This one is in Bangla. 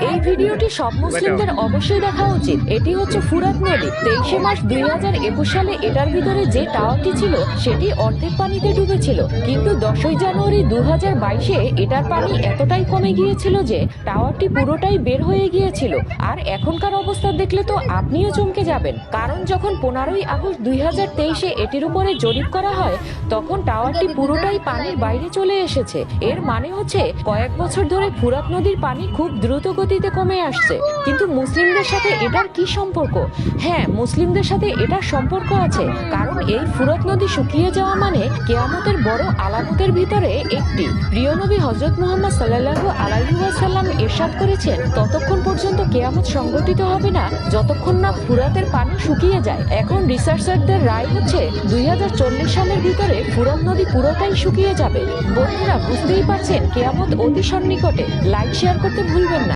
এই ভিডিওটি সব মুসলিমদের অবশ্যই দেখা উচিত। এটি হচ্ছে ফুরাত নদী। 23শে মার্চ 2021 সালে এটার ভিতরে যে টাওয়ারটি ছিল সেটি অর্ধেক পানিতে ডুবেছিল, কিন্তু 10ই জানুয়ারি 2022-এ এটার পানি এতটাই কমে গিয়েছিল যে টাওয়ারটি পুরোটাই বের হয়ে গিয়েছিল। আর এখনকার অবস্থা দেখলে তো আপনিও চমকে যাবেন, কারণ যখন 15ই আগস্ট 2023-এ এটির উপরে জরিপ করা হয় তখন টাওয়ারটি পুরোটাই পানির বাইরে চলে এসেছে। এর মানে হচ্ছে কয়েক বছর ধরে ফুরাত নদীর পানি খুব দ্রুত গতিতে কমে আসছে। কিন্তু মুসলিমদের সাথে এটার কি সম্পর্ক? হ্যাঁ, মুসলিমদের সাথে এটার সম্পর্ক আছে, কারণ এই ফুরাত নদী শুকিয়ে যাওয়া মানে কিয়ামতের বড় আলামতের ভিতরে একটি। প্রিয় নবী হযরত মুহাম্মদ সাল্লাল্লাহু আলাইহি ওয়াসাল্লাম ইরশাদ করেছেন, ততক্ষণ পর্যন্ত কিয়ামত সংঘটিত হবে না যতক্ষণ না ফুরাতের পানি শুকিয়ে যায়। এখন রিসার্চারদের রায় হচ্ছে 2040 সালের ভিতরে ফুরাত নদী পুরোটাই শুকিয়ে যাবে। বন্ধুরা, বুঝতেই পারছেন কিয়ামত অতি সন্নিকটে। লাইক শেয়ার করতে ভুলবেন না।